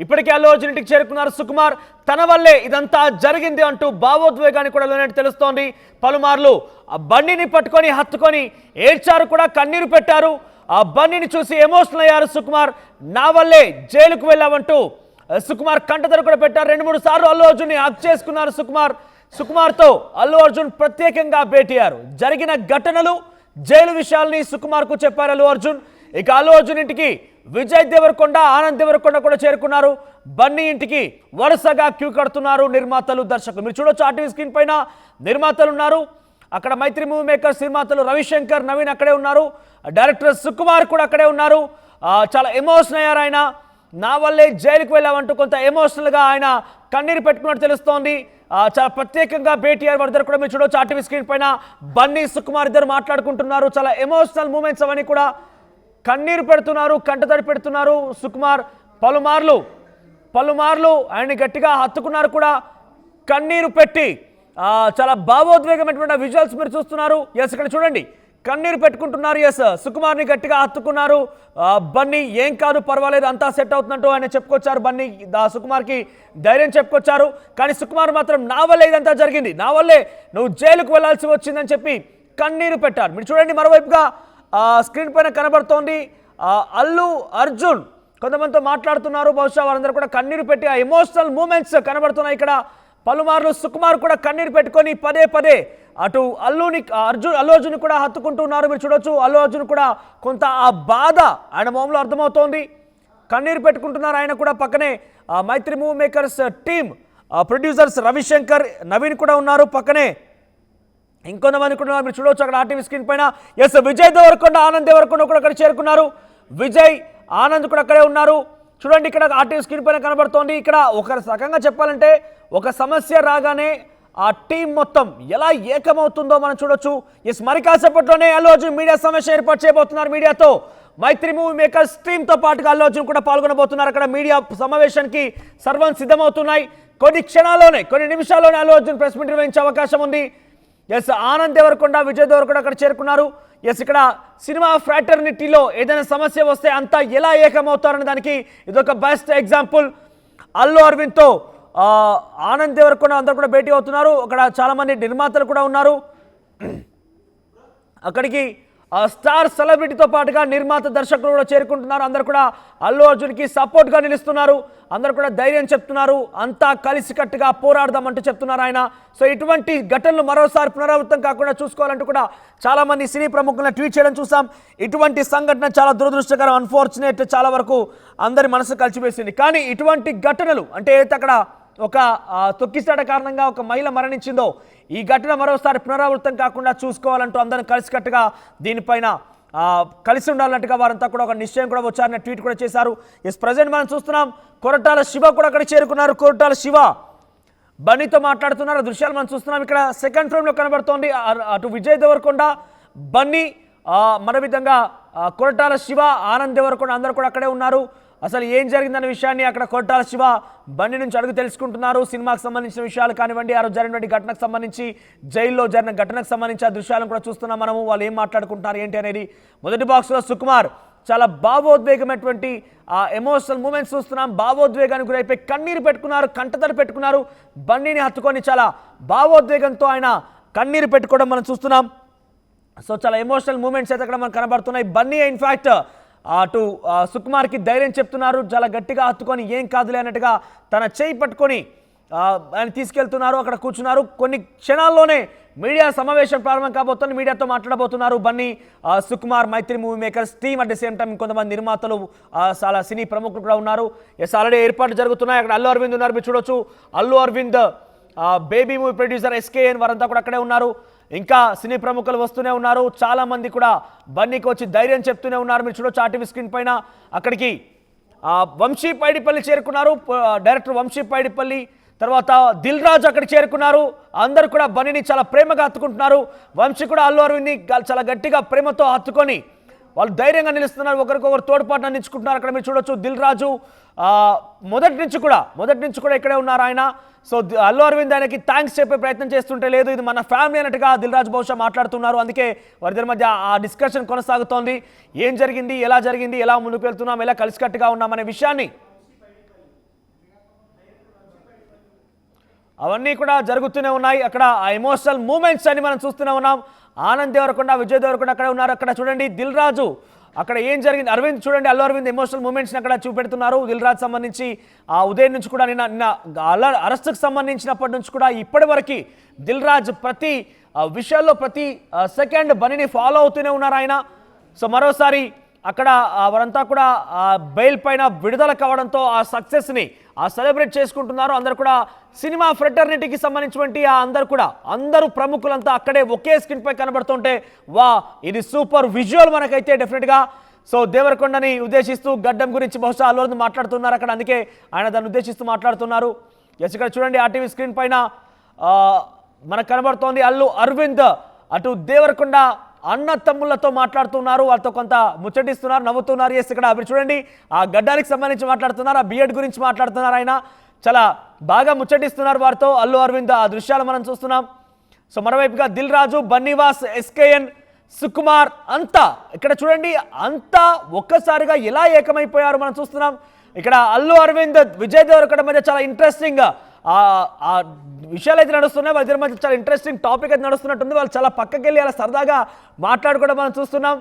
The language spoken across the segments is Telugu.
ఇప్పటికే అల్లు అర్జున్ ఇంటికి చేరుకున్నారు సుకుమార్. తన వల్లే ఇదంతా జరిగింది అంటూ భావోద్వేగాన్ని కూడా లోనేట్టు తెలుస్తోంది. పలుమార్లు ఆ బండిని పట్టుకొని హత్తుకొని ఏడ్చారు, కూడా కన్నీరు పెట్టారు. ఆ బండిని చూసి ఎమోషనల్ అయ్యారు సుకుమార్. నా వల్లే జైలుకు వెళ్ళామంటూ సుకుమార్ కంటతడి కూడా పెట్టారు. 2-3 సార్లు అల్లు అర్జున్ని హక్ చేసుకున్నారు సుకుమార్. సుకుమార్తో అల్లు అర్జున్ ప్రత్యేకంగా భేటీయారు. జరిగిన ఘటనలు, జైలు విషయాల్ని సుకుమార్కు చెప్పారు అల్లు అర్జున్. ఇక అల్లు అర్జున్ ఇంటికి విజయ్ దేవరకొండ, ఆనంద్ దేవరకొండ కూడా చేరుకున్నారు. బన్నీ ఇంటికి వరుసగా క్యూ కడుతున్నారు నిర్మాతలు, దర్శకులు. మీరు చూడొచ్చు ఆర్టీవీ స్క్రీన్ పైన నిర్మాతలు ఉన్నారు. అక్కడ మైత్రి మూవీ మేకర్స్ నిర్మాతలు రవిశంకర్, నవీన్ అక్కడే ఉన్నారు. డైరెక్టర్ సుకుమార్ కూడా అక్కడే ఉన్నారు. చాలా ఎమోషనల్ అయ్యారు ఆయన. నా వల్లే జైలుకు వెళ్ళామంటూ కొంత ఎమోషనల్గా ఆయన కన్నీరు పెట్టుకున్నట్టు తెలుస్తోంది. చాలా ప్రత్యేకంగా భేటీ అయ్యారు వారిద్దరు కూడా. మీరు చూడొచ్చు ఆర్టీవీ స్క్రీన్ పైన బన్నీ సుకుమార్ ఇద్దరు మాట్లాడుకుంటున్నారు. చాలా ఎమోషనల్ మూమెంట్స్ అవన్నీ కూడా. కన్నీరు పెడుతున్నారు, కంటతడి పెడుతున్నారు సుకుమార్. పలుమార్లు ఆయన్ని గట్టిగా హత్తుకున్నారు కూడా, కన్నీరు పెట్టి. చాలా భావోద్వేగమైనటువంటి విజువల్స్ మీరు చూస్తున్నారు. ఎస్, ఇక్కడ చూడండి, కన్నీరు పెట్టుకుంటున్నారు. ఎస్, సుకుమార్ని గట్టిగా హత్తుకున్నారు. బన్నీ ఏం కాదు, పర్వాలేదు, అంతా సెట్ అవుతుందంటూ ఆయన చెప్పుకొచ్చారు. బన్నీ సుకుమార్కి ధైర్యం చెప్పుకొచ్చారు. కానీ సుకుమార్ మాత్రం నా వల్లే ఇదంతా జరిగింది, నా వల్లే నువ్వు జైలుకు వెళ్లాల్సి వచ్చిందని చెప్పి కన్నీరు పెట్టారు. మీరు చూడండి, మరోవైపుగా స్క్రీన్ పైన కనబడుతోంది అల్లు అర్జున్ కొంతమందితో మాట్లాడుతున్నారు. బహుశా వారందరూ కూడా కన్నీరు పెట్టి ఆ ఎమోషనల్ మూమెంట్స్ కనబడుతున్నాయి ఇక్కడ. పలుమార్లు సుకుమార్ కూడా కన్నీరు పెట్టుకొని పదే అటు అల్లు అర్జున్ కూడా హత్తుకుంటున్నారు. మీరు చూడొచ్చు, అల్లు అర్జున్ కూడా కొంత ఆ బాధ ఆయన మొహంలో అర్థమవుతోంది. కన్నీరు పెట్టుకుంటున్నారు ఆయన కూడా. పక్కనే Mythri movie makers team producers Ravishankar, Naveen కూడా ఉన్నారు. పక్కనే ఇంకొంతమంది కూడా మీరు చూడవచ్చు అక్కడ ఆర్టీవీ స్క్రీన్ పైన. ఎస్, విజయ్ దేవరకొండ, ఆనంద్ దేవరకొండ కూడా అక్కడ చేరుకున్నారు. విజయ్, ఆనంద్ కూడా అక్కడే ఉన్నారు. చూడండి, ఇక్కడ ఆర్టీవీ స్క్రీన్ పైన కనబడుతోంది. ఇక్కడ ఒక రకంగా చెప్పాలంటే ఒక సమస్య రాగానే ఆ టీం మొత్తం ఎలా ఏకమవుతుందో మనం చూడొచ్చు. ఎస్, మరి కాసేపట్లోనే అల్లు అర్జున్ మీడియా సమావేశం ఏర్పాటు చేయబోతున్నారు. మీడియాతో మైత్రి మూవీ మేకర్స్ టీంతో పాటుగా అల్లు అర్జున్ కూడా పాల్గొనబోతున్నారు. అక్కడ మీడియా సమావేశానికి సర్వం సిద్ధమవుతున్నాయి. కొన్ని క్షణాల్లోనే, కొన్ని నిమిషాల్లోనే అల్లు అర్జున్ ప్రెస్ మీట్ నిర్వహించే అవకాశం ఉంది. ఎస్, ఆనంద్ దేవరకొండ, విజయ్ దేవరకొండ అక్కడ చేరుకున్నారు. ఎస్, ఇక్కడ సినిమా ఫ్రాటర్నిటీలో ఏదైనా సమస్య వస్తే అంతా ఎలా ఏకమవుతారనే దానికి ఇదొక బెస్ట్ ఎగ్జాంపుల్. అల్లు అరవింద్తో ఆనంద్ దేవరకొండ అందరూ కూడా భేటీ అవుతున్నారు. అక్కడ చాలామంది నిర్మాతలు కూడా ఉన్నారు. అక్కడికి స్టార్ సెలబ్రిటీతో పాటుగా నిర్మాత, దర్శకులు కూడా చేరుకుంటున్నారు. అందరూ కూడా అల్లు అర్జున్కి సపోర్ట్గా నిలుస్తున్నారు. అందరూ కూడా ధైర్యం చెప్తున్నారు. అంతా కలిసికట్టుగా పోరాడదామంటూ చెప్తున్నారు ఆయన. సో ఇటువంటి ఘటనలు మరోసారి పునరావృతం కాకుండా చూసుకోవాలంటూ కూడా చాలామంది సినీ ప్రముఖులను ట్వీట్ చేయడం చూసాం. ఇటువంటి సంఘటన చాలా దురదృష్టకరం, అన్ఫార్చునేట్, చాలా వరకు అందరి మనసు కలిసివేసింది. కానీ ఇటువంటి ఘటనలు అంటే ఏదైతే అక్కడ ఒక తొక్కిసాట కారణంగా ఒక మహిళ మరణించిందో, ఈ ఘటన మరోసారి పునరావృతం కాకుండా చూసుకోవాలంటూ అందరం కలిసికట్టుగా దీనిపైన కలిసి ఉండాలంటగా వారంతా కూడా ఒక నిశ్చయం కూడా వచ్చారని ట్వీట్ కూడా చేశారు. ఎస్, ప్రజెంట్ మనం చూస్తున్నాం కొరటాల శివ కూడా అక్కడ చేరుకున్నారు. కొరటాల శివ బన్నీతో మాట్లాడుతున్నారు. దృశ్యాలు మనం చూస్తున్నాం. ఇక్కడ సెకండ్ ఫ్రేమ్లో కనబడుతోంది అటు విజయ్ దేవరకొండ, బన్నీ, మరో విధంగా కొరటాల శివ, ఆనంద్ దేవరకొండ అందరూ కూడా అక్కడే ఉన్నారు. అసలు ఏం జరిగిందన్న విషయాన్ని అక్కడ కొరటాల శివ బండి నుంచి అడుగు తెలుసుకుంటున్నారు. సినిమాకు సంబంధించిన విషయాలు కానివ్వండి, ఆ రోజు జరిగినటువంటి ఘటనకు సంబంధించి, జైల్లో జరిగిన ఘటనకు సంబంధించి ఆ దృశ్యాలను కూడా చూస్తున్నాం మనము. వాళ్ళు ఏం మాట్లాడుకుంటున్నారు ఏంటి అనేది. మొదటి బాక్స్లో సుకుమార్ చాలా భావోద్వేగమైనటువంటి ఎమోషనల్ మూమెంట్స్ చూస్తున్నాం. భావోద్వేగానికి గురైపోయి కన్నీరు పెట్టుకున్నారు, కంటతడి పెట్టుకున్నారు. బండిని హత్తుకొని చాలా భావోద్వేగంతో ఆయన కన్నీరు పెట్టుకోవడం మనం చూస్తున్నాం. సో చాలా ఎమోషనల్ మూమెంట్స్ అయితే అక్కడ మనకు కనబడుతున్నాయి. బన్నీ ఇన్ఫ్యాక్ట్ అటు సుకుమార్కి ధైర్యం చెప్తున్నారు. చాలా గట్టిగా హత్తుకొని ఏం కాదులే అన్నట్టుగా తన చేయి పట్టుకొని ఆయన తీసుకెళ్తున్నారు. అక్కడ కూర్చున్నారు. కొన్ని క్షణాల్లోనే మీడియా సమావేశం ప్రారంభం కాబోతుంది. మీడియాతో మాట్లాడబోతున్నారు Bunny, Sukumar, Mythri movie makers team. At the same time కొంతమంది నిర్మాతలు, చాలా సినీ ప్రముఖులు కూడా ఉన్నారు. ఎస్, ఆల్రెడీ ఏర్పాట్లు జరుగుతున్నాయి. అక్కడ అల్లు అరవింద్ ఉన్నారు. మీరు చూడొచ్చు, Allu Aravind, baby movie producer SKN వారంతా కూడా అక్కడే ఉన్నారు. ఇంకా సినీ ప్రముఖులు వస్తూనే ఉన్నారు. చాలా మంది కూడా బన్నీకి వచ్చి ధైర్యం చెప్తూనే ఉన్నారు. మీరు చూడొచ్చు ఆర్టీవీ స్క్రీన్ పైన. అక్కడికి వంశీ పైడిపల్లి చేరుకున్నారు. డైరెక్టర్ వంశీ పైడిపల్లి, తర్వాత దిల్ రాజు అక్కడ చేరుకున్నారు. అందరూ కూడా బన్నీని చాలా ప్రేమగా హత్తుకుంటున్నారు. వంశీ కూడా అల్లు అరవింద్ని చాలా గట్టిగా ప్రేమతో హత్తుకొని వాళ్ళు ధైర్యంగా నిలుస్తున్నారు. ఒకరికొకరు తోడ్పాటు అందించుకుంటున్నారు. అక్కడ మీరు చూడొచ్చు దిల్ రాజు మొదటి నుంచి కూడా ఇక్కడే ఉన్నారు ఆయన. సో అల్లు అరవింద్ ఆయనకి థ్యాంక్స్ చెప్పే ప్రయత్నం చేస్తుంటే లేదు, ఇది మన ఫ్యామిలీ అన్నట్టుగా దిల్ రాజు బహుశా మాట్లాడుతున్నారు. అందుకే వారిద్దరి మధ్య ఆ డిస్కషన్ కొనసాగుతోంది. ఏం జరిగింది, ఎలా ముందుకు వెళ్తున్నాం, ఎలా కలిసికట్టుగా ఉన్నామనే విషయాన్ని అవన్నీ కూడా జరుగుతూనే ఉన్నాయి. అక్కడ ఆ ఎమోషనల్ మూమెంట్స్ అని మనం చూస్తూనే ఉన్నాం. ఆనంద్ దేవరకొండ, విజయ్ దేవరకొండ అక్కడ ఉన్నారు. అక్కడ చూడండి దిల్ రాజు, అక్కడ ఏం జరిగింది, అరవింద్ చూడండి, అల్లు అరవింద్ ఎమోషనల్ మూమెంట్స్ని అక్కడ చూపెడుతున్నారు. దిల్ రాజు సంబంధించి ఆ ఉదయం నుంచి కూడా నిన్న అరెస్ట్కి సంబంధించినప్పటి నుంచి కూడా ఇప్పటి వరకు దిల్ రాజు ప్రతి విషయాల్లో ప్రతి సెకండ్ బన్నీని ఫాలో అవుతూనే ఉన్నారు ఆయన. సో మరోసారి అక్కడ వారంతా కూడా బెయిల్ పైన విడుదల కావడంతో ఆ సక్సెస్ని సెలబ్రేట్ చేసుకుంటున్నారు. అందరు కూడా సినిమా ఫ్రెటర్నిటీకి సంబంధించినటువంటి అందరూ ప్రముఖులంతా అక్కడే ఒకే స్క్రీన్ పై కనబడుతుంటే వా ఇది సూపర్ విజువల్ మనకైతే డెఫినెట్గా. సో దేవరకొండని ఉద్దేశిస్తూ గడ్డం గురించి బహుశా అల్లు అరవింద్ మాట్లాడుతున్నారు అక్కడ, అందుకే ఆయన దాన్ని ఉద్దేశిస్తూ మాట్లాడుతున్నారు. ఎస్ ఇక్కడ చూడండి ఆర్టీవీ స్క్రీన్ పైన మనకు కనబడుతోంది అల్లు అరవింద్ అటు దేవరకొండ అన్న తమ్ముళ్లతో మాట్లాడుతున్నారు, వాళ్ళతో కొంత ముచ్చటిస్తున్నారు, నవ్వుతున్నారు. ఎస్ ఇక్కడ మీరు చూడండి ఆ గడ్డానికి సంబంధించి మాట్లాడుతున్నారు, ఆ బిఎడ్ గురించి మాట్లాడుతున్నారు. ఆయన చాలా బాగా ముచ్చటిస్తున్నారు వారితో అల్లు అరవింద్. ఆ దృశ్యాలు మనం చూస్తున్నాం. సో మరోవైపుగా దిల్ రాజు, బన్నీవాస్, ఎస్కేఎన్, సుకుమార్ అంతా ఇక్కడ చూడండి అంతా ఒక్కసారిగా ఎలా ఏకమైపోయారు మనం చూస్తున్నాం. ఇక్కడ అల్లు అరవింద్, విజయ్ దేవరకొండ మధ్య చాలా ఇంట్రెస్టింగ్ ఆ విషయాలు అయితే నడుస్తున్నాయి. వాళ్ళ మధ్య చాలా ఇంట్రెస్టింగ్ టాపిక్ అయితే నడుస్తున్నట్టుంది. వాళ్ళు చాలా పక్కకి వెళ్ళి అలా సరదాగా మాట్లాడుకోవడం మనం చూస్తున్నాం.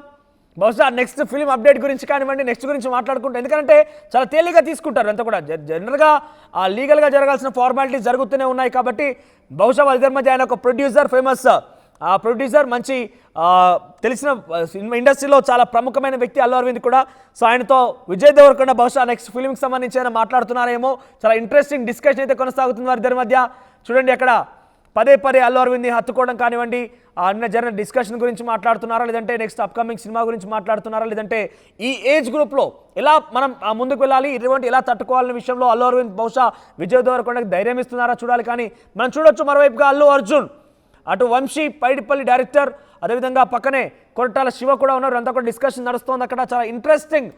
బహుశా నెక్స్ట్ ఫిల్మ్ అప్డేట్ గురించి కానివ్వండి, నెక్స్ట్ గురించి మాట్లాడుకుంటాం. ఎందుకంటే చాలా తేలిగ్గా తీసుకుంటారు అంతా కూడా. జనరల్గా లీగల్గా జరగాల్సిన ఫార్మాలిటీస్ జరుగుతూనే ఉన్నాయి కాబట్టి బహుశా వాళ్ళిద్దరి మధ్య ఆయన ఒక ప్రొడ్యూసర్, ఫేమస్ ఆ ప్రొడ్యూసర్, మంచి తెలిసిన ఇండస్ట్రీలో చాలా ప్రముఖమైన వ్యక్తి అల్లు అరవింద్ కూడా. సో ఆయనతో విజయ్ దేవరకొండ బహుశా నెక్స్ట్ ఫిల్మ్కి సంబంధించి ఆయన మాట్లాడుతున్నారేమో. చాలా ఇంట్రెస్టింగ్ డిస్కషన్ అయితే కొనసాగుతుంది వారిద్దరి మధ్య. చూడండి అక్కడ పదే అల్లు అరవింద్ని హత్తుకోవడం కానివ్వండి, నిన్న జరిగిన డిస్కషన్ గురించి మాట్లాడుతున్నారా, లేదంటే నెక్స్ట్ అప్కమింగ్ సినిమా గురించి మాట్లాడుతున్నారా, లేదంటే ఈ ఏజ్ గ్రూప్లో ఎలా మనం ముందుకు వెళ్ళాలి, ఇటువంటి ఎలా తట్టుకోవాలనే విషయంలో అల్లు అరవింద్ బహుశా విజయ్ దేవరకొండకి ధైర్యం ఇస్తున్నారా చూడాలి. కానీ మనం చూడొచ్చు మరోవైపుగా అల్లు అర్జున్, అటు వంశీ పైడిపల్లి డైరెక్టర్, అదేవిధంగా పక్కనే కొరటాల శివ కూడా ఉన్నారు. అంతా కూడా డిస్కషన్ నడుస్తుంది అక్కడ. చాలా ఇంట్రెస్టింగ్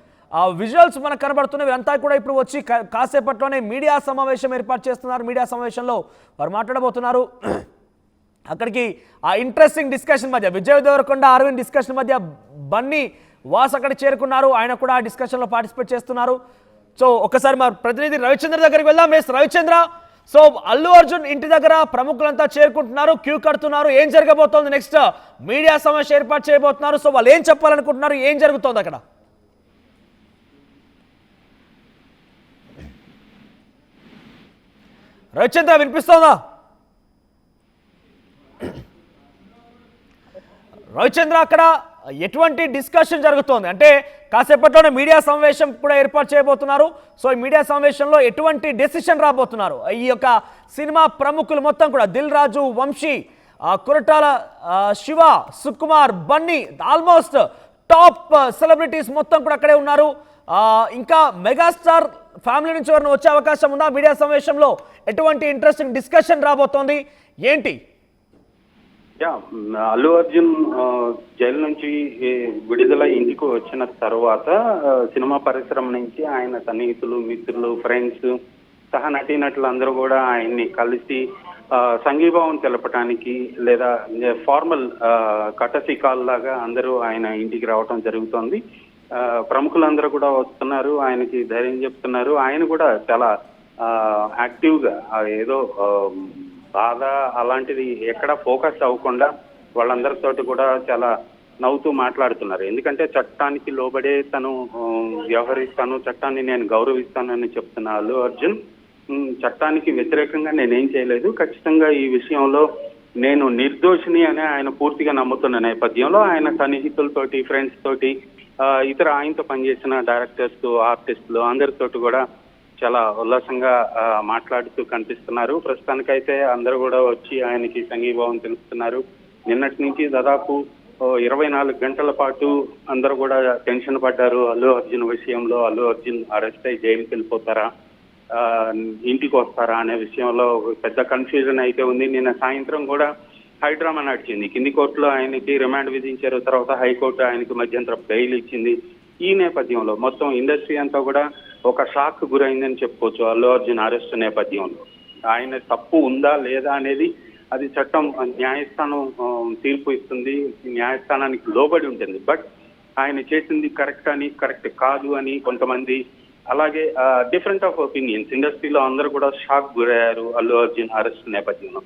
విజువల్స్ మనకు కనబడుతున్నాయి. వీరంతా కూడా ఇప్పుడు వచ్చి కాసేపట్లోనే మీడియా సమావేశం ఏర్పాటు చేస్తున్నారు. మీడియా సమావేశంలో వారు మాట్లాడబోతున్నారు. అక్కడికి ఆ ఇంట్రెస్టింగ్ డిస్కషన్ మధ్య విజయ్ దేవరకొండ, అరవింద్ డిస్కషన్ మధ్య బన్నీ వాస్ అక్కడ చేరుకున్నారు. ఆయన కూడా ఆ డిస్కషన్లో పార్టిసిపేట్ చేస్తున్నారు. సో ఒకసారి మా ప్రతినిధి రవిచంద్ర దగ్గరికి వెళ్దాం. రవిచంద్ర, సో అల్లు అర్జున్ ఇంటి దగ్గర ప్రముఖులంతా చేరుకుంటున్నారు, క్యూ కడుతున్నారు. ఏం జరగబోతోంది, నెక్స్ట్ మీడియా సమావేశం ఏర్పాటు చేయబోతున్నారు. సో వాళ్ళు ఏం చెప్పాలనుకుంటున్నారు, ఏం జరుగుతోంది అక్కడ? రవిచంద్ర వినిపిస్తోందా? రవిచంద్ర అక్కడ ఎటువంటి డిస్కషన్ జరుగుతోంది అంటే కాసేపట్లోనే మీడియా సమావేశం కూడా ఏర్పాటు చేయబోతున్నారు. సో ఈ మీడియా సమావేశంలో ఎటువంటి డెసిషన్ రాబోతున్నారు? ఈ యొక్క సినిమా ప్రముఖులు మొత్తం కూడా Dil Raju, Vamshi, Koratala Siva, Sukumar, Bunny, almost top celebrities మొత్తం కూడా అక్కడే ఉన్నారు. ఇంకా మెగాస్టార్ ఫ్యామిలీ నుంచి ఎవరైనా వచ్చే అవకాశం ఉందా? మీడియా సమావేశంలో ఎటువంటి ఇంట్రెస్టింగ్ డిస్కషన్ రాబోతోంది ఏంటి? అల్లు అర్జున్ జైలు నుంచి విడుదల ఇంటికి వచ్చిన తర్వాత సినిమా పరిశ్రమ నుంచి ఆయన సన్నిహితులు, మిత్రులు, ఫ్రెండ్స్, సహ నటీనటులు అందరూ కూడా ఆయన్ని కలిసి సంఘీభావం తెలపడానికి లేదా ఫార్మల్ కటసి కాల్ లాగా అందరూ ఆయన ఇంటికి రావటం జరుగుతోంది. ప్రముఖులందరూ కూడా వస్తున్నారు, ఆయనకి ధైర్యం చెప్తున్నారు. ఆయన కూడా చాలా యాక్టివ్గా ఏదో బాధ అలాంటిది ఎక్కడ ఫోకస్ అవ్వకుండా వాళ్ళందరితోటి కూడా చాలా నవ్వుతూ మాట్లాడుతున్నారు. ఎందుకంటే చట్టానికి లోబడే తను వ్యవహరిస్తాను, చట్టాన్ని నేను గౌరవిస్తానని చెప్తున్న అల్లు అర్జున్ చట్టానికి వ్యతిరేకంగా నేనేం చేయలేదు, ఖచ్చితంగా ఈ విషయంలో నేను నిర్దోషిని అని ఆయన పూర్తిగా నమ్ముతున్న నేపథ్యంలో ఆయన సన్నిహితులతోటి, ఫ్రెండ్స్ తోటి, ఇతర ఆయనతో పనిచేసిన డైరెక్టర్స్, ఆర్టిస్టులు అందరితోటి కూడా చాలా ఉల్లాసంగా మాట్లాడుతూ కనిపిస్తున్నారు. ప్రస్తుతానికైతే అందరూ కూడా వచ్చి ఆయనకి సంఘీభావం తెలుపుతున్నారు. నిన్నటి నుంచి దాదాపు 24 గంటల పాటు అందరూ కూడా టెన్షన్ పడ్డారు అల్లు అర్జున్ విషయంలో. అల్లు అర్జున్ అరెస్ట్ అయి జైలుకి వెళ్ళిపోతారా, ఇంటికి వస్తారా అనే విషయంలో పెద్ద కన్ఫ్యూజన్ అయితే ఉంది. నిన్న సాయంత్రం కూడా హైడ్రామా నడిచింది. కింది కోర్టులో ఆయనకి రిమాండ్ విధించారు, తర్వాత హైకోర్టు ఆయనకి మధ్యంతర బెయిల్ ఇచ్చింది. ఈ నేపథ్యంలో మొత్తం ఇండస్ట్రీ అంతా కూడా ఒక షాక్ గురైందని చెప్పుకోవచ్చు. అల్లు అర్జున్ అరెస్ట్ నేపథ్యంలో ఆయన తప్పు ఉందా లేదా అనేది అది చట్టం, న్యాయస్థానం తీర్పు ఇస్తుంది, న్యాయస్థానానికి లోబడి ఉంటుంది. బట్ ఆయన చేసింది కరెక్ట్ అని, కరెక్ట్ కాదు అని కొంతమంది అలాగే డిఫరెంట్ ఆఫ్ ఒపీనియన్స్. ఇండస్ట్రీలో అందరూ కూడా షాక్ గురయ్యారు అల్లు అర్జున్ అరెస్ట్ నేపథ్యంలో.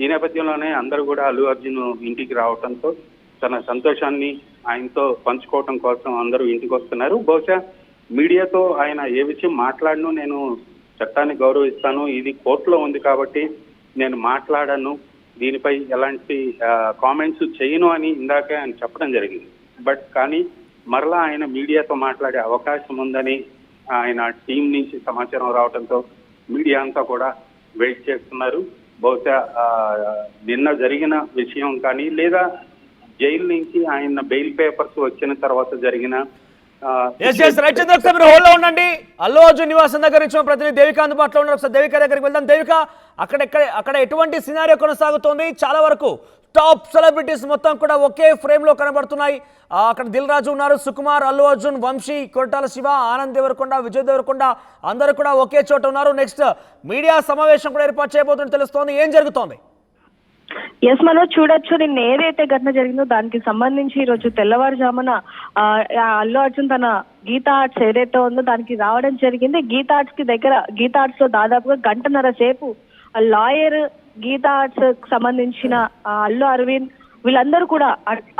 ఈ నేపథ్యంలోనే అందరూ కూడా అల్లు అర్జున్ ఇంటికి రావడంతో తన సంతోషాన్ని ఆయనతో పంచుకోవటం కోసం అందరూ ఇంటికి వస్తున్నారు. బహుశా మీడియాతో ఆయన ఏ విషయం మాట్లాడను, నేను చట్టాన్ని గౌరవిస్తాను, ఇది కోర్టులో ఉంది కాబట్టి నేను మాట్లాడను, దీనిపై ఎలాంటి కామెంట్స్ చేయను అని ఇందాకే ఆయన చెప్పడం జరిగింది. బట్ కానీ మరలా ఆయన మీడియాతో మాట్లాడే అవకాశం ఉందని ఆయన టీం నుంచి సమాచారం రావడంతో మీడియా అంతా కూడా వెయిట్ చేస్తున్నారు. బహుశా నిన్న జరిగిన విషయం కానీ లేదా జైలు నుంచి ఆయన బెయిల్ పేపర్స్ వచ్చిన తర్వాత జరిగిన హోల్లో ఉండండి. అల్లు అర్జున్ నివాసం దగ్గర నుంచి ప్రతినిధి దేవిక అందుబాటులో ఉన్నారు. ఒకసారి దేవిక దగ్గరికి వెళ్దాం. దేవిక, అక్కడ ఎటువంటి సినారియో కొనసాగుతోంది? చాలా వరకు టాప్ సెలబ్రిటీస్ మొత్తం కూడా ఒకే ఫ్రేమ్ లో కనబడుతున్నాయి. అక్కడ దిల్ రాజు ఉన్నారు, సుకుమార్, అల్లు అర్జున్, వంశీ, కొరటాల శివ, ఆనంద్ దేవరకొండ, విజయ్ దేవరకొండ అందరూ కూడా ఒకే చోట ఉన్నారు. నెక్స్ట్ మీడియా సమావేశం కూడా ఏర్పాటు చేయబోతుందని తెలుస్తోంది. ఏం జరుగుతోంది? ఎస్, మనం చూడొచ్చు. నిన్న ఏదైతే ఘటన జరిగిందో దానికి సంబంధించి ఈ రోజు తెల్లవారుజామున అల్లు అర్జున్ తన గీతా ఆర్ట్స్ ఏదైతే ఉందో దానికి రావడం జరిగింది. గీతా ఆర్ట్స్ లో దాదాపుగా గంటన్నర సేపు లాయర్, గీతా ఆర్ట్స్ సంబంధించిన అల్లు అరవింద్ వీళ్ళందరూ కూడా,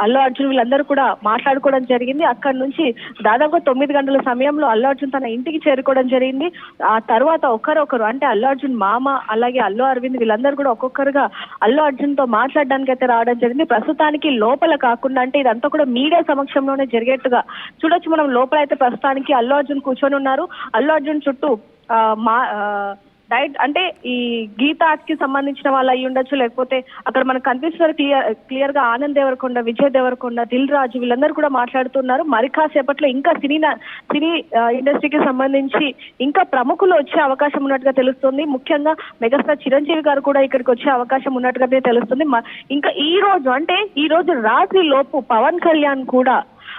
అల్లు అర్జున్ వీళ్ళందరూ కూడా మాట్లాడుకోవడం జరిగింది. అక్కడ నుంచి దాదాపు 9 గంటల సమయంలో అల్లు అర్జున్ తన ఇంటికి చేరుకోవడం జరిగింది. ఆ తర్వాత ఒకరొకరు అంటే అల్లు అర్జున్ మామ అలాగే అల్లు అరవింద్ వీళ్ళందరూ కూడా ఒక్కొక్కరుగా అల్లు అర్జున్ తో మాట్లాడడానికి అయితే రావడం జరిగింది. ప్రస్తుతానికి లోపల కాకుండా అంటే ఇదంతా కూడా మీడియా సమక్షంలోనే జరిగేట్టుగా చూడొచ్చు. మనం లోపల అయితే ప్రస్తుతానికి అల్లు అర్జున్ కూర్చొని ఉన్నారు. అల్లు అర్జున్ చుట్టూ డైట్ అంటే ఈ గీతా ఆర్ట్స్ కి సంబంధించిన వాళ్ళు అయ్యి ఉండొచ్చు, లేకపోతే అక్కడ మనకు కనిపిస్తున్నారు క్లియర్ గా ఆనంద్ దేవరకొండ, విజయ్ దేవరకొండ, దిల్ రాజు వీళ్ళందరూ కూడా మాట్లాడుతున్నారు. మరి కాసేపట్లో ఇంకా సినీ ఇండస్ట్రీకి సంబంధించి ఇంకా ప్రముఖులు వచ్చే అవకాశం ఉన్నట్టుగా తెలుస్తుంది. ముఖ్యంగా మెగాస్టార్ చిరంజీవి గారు కూడా ఇక్కడికి వచ్చే అవకాశం ఉన్నట్టుగా తెలుస్తుంది. ఇంకా ఈ రోజు రాత్రి లోపు పవన్ కళ్యాణ్ కూడా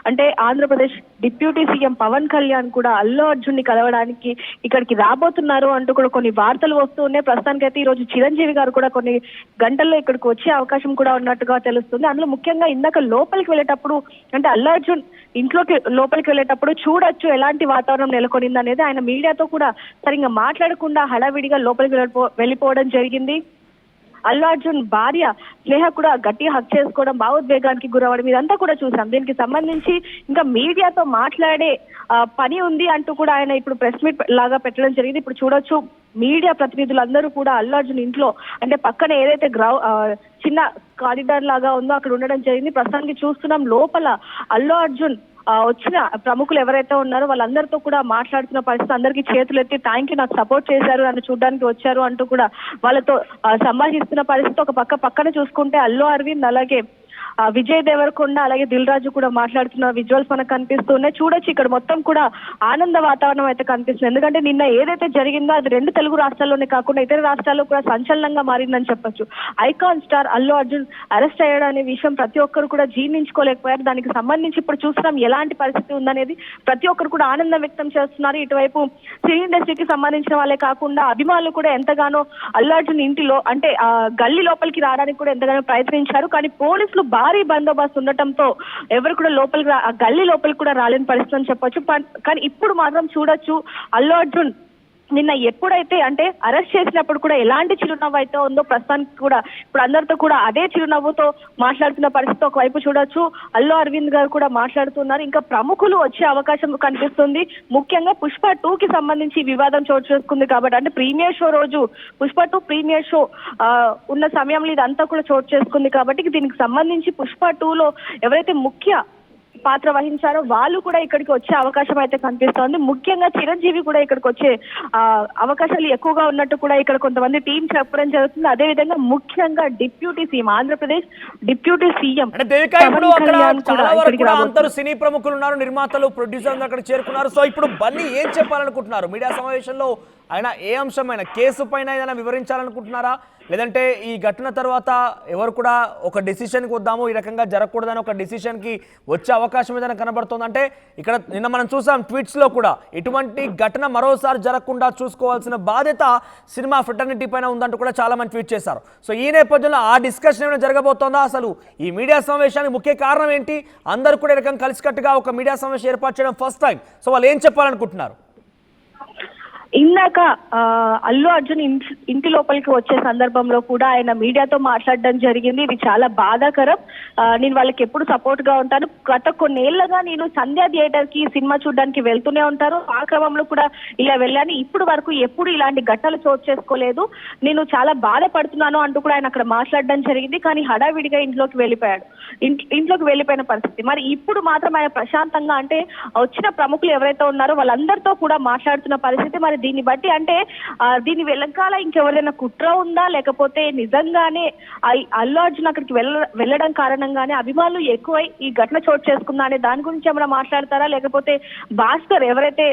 అంటే ఆంధ్రప్రదేశ్ డిప్యూటీ సీఎం పవన్ కళ్యాణ్ కూడా అల్లు అర్జున్ ని కలవడానికి ఇక్కడికి రాబోతున్నారు అంటూ కూడా కొన్ని వార్తలు వస్తూ ఉన్నాయి. ప్రస్తుతానికైతే ఈ రోజు చిరంజీవి గారు కూడా కొన్ని గంటల్లో ఇక్కడికి వచ్చే అవకాశం కూడా ఉన్నట్టుగా తెలుస్తుంది. అందులో ముఖ్యంగా ఇందాక లోపలికి వెళ్ళేటప్పుడు అంటే అల్లు అర్జున్ లోపలికి వెళ్ళేటప్పుడు చూడొచ్చు ఎలాంటి వాతావరణం నెలకొనింది అనేది. ఆయన మీడియాతో కూడా సరిగ్గా మాట్లాడకుండా హడావిడిగా లోపలికి వెళ్ళిపోవడం జరిగింది. అల్లు అర్జున్ భార్య స్నేహ కూడా గట్టిగా హక్ చేసుకోవడం, భావోద్వేగానికి గురవడం ఇదంతా కూడా చూసాం. దీనికి సంబంధించి ఇంకా మీడియాతో మాట్లాడే పని ఉంది అంటూ కూడా ఆయన ఇప్పుడు ప్రెస్ మీట్ లాగా పెట్టడం జరిగింది. ఇప్పుడు చూడొచ్చు మీడియా ప్రతినిధులందరూ కూడా అల్లు అర్జున్ ఇంట్లో అంటే పక్కన ఏదైతే చిన్న కారిడార్ లాగా ఉందో అక్కడ ఉండడం జరిగింది. ప్రస్తుతానికి చూస్తున్నాం లోపల అల్లు అర్జున్ వచ్చిన ప్రముఖులు ఎవరైతే ఉన్నారో వాళ్ళందరితో కూడా మాట్లాడుతున్న పరిస్థితి. అందరికీ చేతులు ఎత్తి థ్యాంక్ యూ, నాకు సపోర్ట్ చేశారు, నన్ను చూడడానికి వచ్చారు అంటూ కూడా వాళ్ళతో సంభాషిస్తున్న పరిస్థితి. ఒక పక్కన చూసుకుంటే అల్లు అరవింద్ అలాగే విజయ్ దేవరకొండ అలాగే దిల్ రాజు కూడా మాట్లాడుతున్న విజువల్స్ మనకు కనిపిస్తున్నాయి. చూడొచ్చు ఇక్కడ మొత్తం కూడా ఆనంద వాతావరణం అయితే కనిపిస్తుంది. ఎందుకంటే నిన్న ఏదైతే జరిగిందో అది 2 తెలుగు రాష్ట్రాల్లోనే కాకుండా ఇతర రాష్ట్రాల్లో కూడా సంచలనంగా మారిందని చెప్పొచ్చు. Icon star Allu Arjun arrest అయ్యాడు అనే విషయం ప్రతి ఒక్కరు కూడా జీర్ణించుకోలేకపోయారు. దానికి సంబంధించి ఇప్పుడు చూస్తున్నాం ఎలాంటి పరిస్థితి ఉందనేది. ప్రతి ఒక్కరు కూడా ఆనందం వ్యక్తం చేస్తున్నారు. ఇటువైపు సినీ ఇండస్ట్రీకి సంబంధించిన వాళ్ళే కాకుండా అభిమానులు కూడా ఎంతగానో అల్లు అర్జున్ ఇంటిలో అంటే గల్లీ లోపలికి రావడానికి కూడా ఎంతగానో ప్రయత్నించారు. కానీ పోలీసులు భారీ బందోబస్తు ఉండటంతో ఎవరు కూడా గల్లీ లోపలికి కూడా రాలేని పరిస్థితి అని చెప్పొచ్చు. కానీ ఇప్పుడు మాత్రం చూడొచ్చు అల్లు అర్జున్ నిన్న ఎప్పుడైతే అంటే అరెస్ట్ చేసినప్పుడు కూడా ఎలాంటి చిరునవ్వు అయితే ఉందో ప్రస్తుతానికి కూడా ఇప్పుడు అందరితో కూడా అదే చిరునవ్వుతో మాట్లాడుతున్న పరిస్థితి. ఒకవైపు చూడొచ్చు అల్లు అరవింద్ గారు కూడా మాట్లాడుతున్నారు. ఇంకా ప్రముఖులు వచ్చే అవకాశం కనిపిస్తుంది. ముఖ్యంగా పుష్ప 2కి సంబంధించి వివాదం చోటు చేసుకుంది కాబట్టి అంటే ప్రీమియర్ షో రోజు పుష్ప 2 ప్రీమియర్ షో ఉన్న సమయంలో ఇదంతా కూడా చోటు చేసుకుంది కాబట్టి దీనికి సంబంధించి పుష్ప 2లో ఎవరైతే ముఖ్య పాత్ర వహించారో వాళ్ళు కూడా ఇక్కడికి వచ్చే అవకాశం అయితే కనిపిస్తోంది. ముఖ్యంగా చిరంజీవి కూడా ఇక్కడికి వచ్చే అవకాశాలు ఎక్కువగా ఉన్నట్టు కూడా ఇక్కడ కొంతమంది టీం చెప్పడం జరుగుతుంది. అదే విధంగా ముఖ్యంగా deputy CM Andhra Pradesh deputy CM అందరూ సినీ ప్రముఖులు ఉన్నారు, నిర్మాతలు, ప్రొడ్యూసర్లు అక్కడ చేరుకున్నారు. సో ఇప్పుడు బన్నీ ఏం చెప్పాలనుకుంటున్నారు మీడియా సమావేశంలో? ఆయన ఏ అంశమైన కేసు పైన ఏదైనా వివరించాలనుకుంటున్నారా, లేదంటే ఈ ఘటన తర్వాత ఎవరు కూడా ఒక డెసిషన్కి వద్దాము, ఈ రకంగా జరగకూడదని ఒక డెసిషన్కి వచ్చే అవకాశం ఏదైనా కనబడుతుంది? అంటే ఇక్కడ నిన్న మనం చూసాం ట్వీట్స్లో కూడా ఇటువంటి ఘటన మరోసారి జరగకుండా చూసుకోవాల్సిన బాధ్యత సినిమా ఫ్రెటర్నిటీ పైన ఉందంటూ కూడా చాలా మంది ట్వీట్ చేశారు. సో ఈ నేపథ్యంలో ఆ డిస్కషన్ ఏమైనా జరగబోతోందా? అసలు ఈ మీడియా సమావేశానికి ముఖ్య కారణం ఏంటి? అందరూ కూడా ఈ రకంగా కలిసికట్టుగా ఒక మీడియా సమావేశం ఏర్పాటు చేయడం ఫస్ట్ టైం. సో వాళ్ళు ఏం చెప్పాలనుకుంటున్నారు? ఇందాక అల్లు అర్జున్ ఇంటి లోపలికి వచ్చే సందర్భంలో కూడా ఆయన మీడియాతో మాట్లాడడం జరిగింది. ఇది చాలా బాధాకరం. నేను వాళ్ళకి ఎప్పుడు సపోర్ట్ గా ఉంటాను. గత కొన్నేళ్లుగా నేను సంధ్యా థియేటర్ కి సినిమా చూడడానికి వెళ్తూనే ఉంటారు. ఆ క్రమంలో కూడా ఇలా వెళ్ళాను. ఇప్పుడు వరకు ఎప్పుడు ఇలాంటి ఘటనలు చోటు చేసుకోలేదు. నేను చాలా బాధపడుతున్నాను అంటూ కూడా ఆయన అక్కడ మాట్లాడడం జరిగింది. కానీ హడావిడిగా ఇంట్లోకి వెళ్ళిపోయిన పరిస్థితి. మరి ఇప్పుడు మాత్రం ఆయన ప్రశాంతంగా, అంటే వచ్చిన ప్రముఖులు ఎవరైతే ఉన్నారో వాళ్ళందరితో కూడా మాట్లాడుతున్న పరిస్థితి. మరి దీన్ని బట్టి అంటే దీని వెనకాల ఇంకెవరైనా కుట్ర ఉందా, లేకపోతే నిజంగానే అల్లు అర్జున్ అక్కడికి వెళ్ళడం కారణంగానే అభిమానులు ఎక్కువై ఈ ఘటన చోటు చేసుకుందా అనే దాని గురించి ఏమైనా మాట్లాడతారా, లేకపోతే భాస్కర్ ఎవరైతే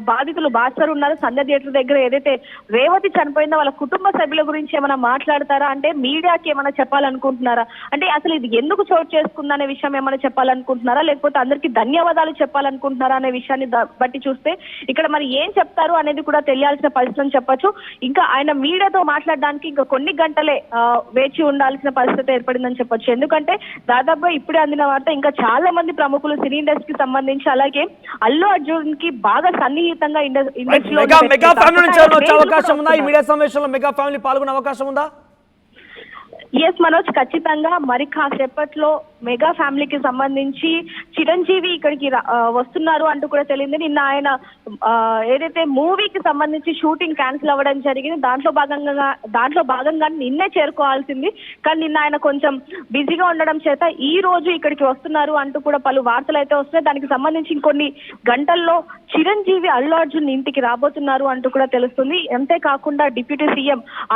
బాధితులు భాస్కర్ ఉన్నారు సంధ్య థియేటర్ దగ్గర, ఏదైతే రేవతి చనిపోయిందో వాళ్ళ కుటుంబ సభ్యుల గురించి ఏమైనా మాట్లాడతారా, అంటే మీడియాకి ఏమైనా చెప్పాలనుకుంటున్నారా, అంటే అసలు ఇది ఎందుకు చోటు చేసుకుందనే విషయం ఏమైనా చెప్పాలనుకుంటున్నారా, లేకపోతే అందరికీ ధన్యవాదాలు చెప్పాలనుకుంటున్నారా అనే విషయాన్ని బట్టి చూస్తే ఇక్కడ మరి ఏం చెప్తారు అనేది కూడా తెలియాల్సిన పరిస్థితి అని చెప్పొచ్చు. ఇంకా ఆయన మీడియాతో మాట్లాడడానికి ఇంకా కొన్ని గంటలే వేచి ఉండాల్సిన పరిస్థితి ఏర్పడిందని చెప్పొచ్చు. ఎందుకంటే దాదాపుగా ఇప్పుడే అందిన వార్త ఇంకా చాలా మంది ప్రముఖులు సినీ ఇండస్ట్రీకి సంబంధించి, అలాగే అల్లు అర్జున్ కి బాగా సన్నిహితంగా ఇండస్ట్రీలో మెగా ఫ్యామిలీ నుంచి వచ్చే అవకాశం ఉందా? ఈ మీడియా సమావేశంలో మెగా ఫ్యామిలీ పాల్గొనే అవకాశం ఉందా? ఎస్ మనోజ్, ఖచ్చితంగా మరి కాసేపట్లో మెగా ఫ్యామిలీకి సంబంధించి చిరంజీవి ఇక్కడికి వస్తున్నారు అంటూ కూడా తెలిసింది. నిన్న ఆయన ఏదైతే మూవీకి సంబంధించి షూటింగ్ క్యాన్సిల్ అవ్వడం జరిగింది. దాంట్లో భాగంగా నిన్నే చేరుకోవాల్సింది. కానీ నిన్న ఆయన కొంచెం బిజీగా ఉండడం చేత ఈ రోజు ఇక్కడికి వస్తున్నారు అంటూ కూడా పలు వార్తలు అయితే వస్తున్నాయి. దానికి సంబంధించి ఇంకొన్ని గంటల్లో చిరంజీవి అల్లు అర్జున్ ఇంటికి రాబోతున్నారు అంటూ కూడా తెలుస్తుంది. అంతేకాకుండా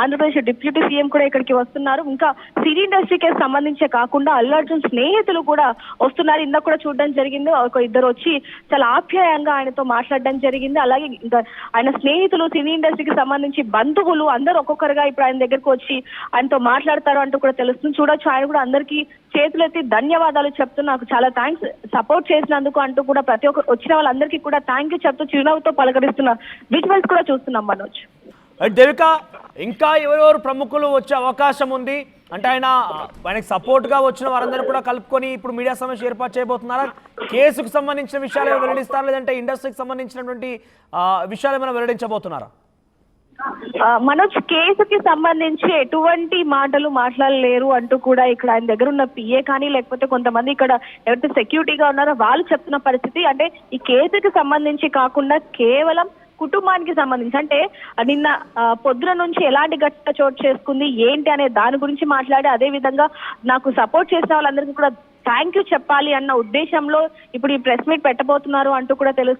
ఆంధ్రప్రదేశ్ డిప్యూటీ సీఎం కూడా ఇక్కడికి వస్తున్నారు. ఇంకా సినీ ఇండస్ట్రీకి సంబంధించే కాకుండా అల్లు అర్జున్ స్నేహితులు కూడా వస్తున్నారు. ఇందాక కూడా చూడడం జరిగింది. ఒక ఇద్దరు వచ్చి చాలా ఆప్యాయంగా ఆయనతో మాట్లాడడం జరిగింది. అలాగే ఇంకా ఆయన స్నేహితులు, సినీ ఇండస్ట్రీకి సంబంధించి బంధువులు అందరూ ఒక్కొక్కరుగా ఇప్పుడు ఆయన దగ్గరకు వచ్చి ఆయనతో మాట్లాడతారు అంటూ కూడా తెలుస్తుంది. చూడొచ్చు, ఆయన కూడా అందరికీ చేతులెత్తి ధన్యవాదాలు చెప్తూ నాకు చాలా థ్యాంక్స్ సపోర్ట్ చేసినందుకు అంటూ కూడా ప్రతి ఒక్క వచ్చిన వాళ్ళందరికీ కూడా థ్యాంక్ యూ చెప్తూ చిరునవ్వుతో పలకరిస్తున్న విజువల్స్ కూడా చూస్తున్నాం మనోజ్. దేవిక, ఇంకా ఎవరెవరు ప్రముఖులు వచ్చే అవకాశం ఉంది? అంటే ఆయనకి సపోర్ట్గా వచ్చిన వారందరూ కూడా కలుపుకొని ఇప్పుడు మీడియా సమావేశం ఏర్పాటు చేయబోతున్నారా? కేసుకు సంబంధించిన విషయాలు ఏమైనా వెల్లడిస్తారా, లేదంటే ఇండస్ట్రీకి సంబంధించినటువంటి విషయాలు ఏమైనా వెల్లడించబోతున్నారా? మనోజ్, కేసుకి సంబంధించి ఎటువంటి మాటలు మాట్లాడలేరు అంటూ కూడా ఇక్కడ ఆయన దగ్గర ఉన్న పిఏ కానీ లేకపోతే కొంతమంది ఇక్కడ ఎవరైతే సెక్యూరిటీగా ఉన్నారో వాళ్ళు చెప్తున్న పరిస్థితి. అంటే ఈ కేసుకి సంబంధించి కాకుండా కేవలం కుటుంబానికి సంబంధించి, అంటే నిన్న పొద్దున నుంచి ఎలాంటి ఘటన చోటు చేసుకుంది ఏంటి అనే దాని గురించి మాట్లాడి, అదే విధంగా నాకు సపోర్ట్ చేసిన వాళ్ళందరికీ కూడా థ్యాంక్ యూ చెప్పాలి అన్న ఉద్దేశంలో ఇప్పుడు ఈ ప్రెస్ మీట్ పెట్టబోతున్నారు అంటూ కూడా తెలుస్తుంది.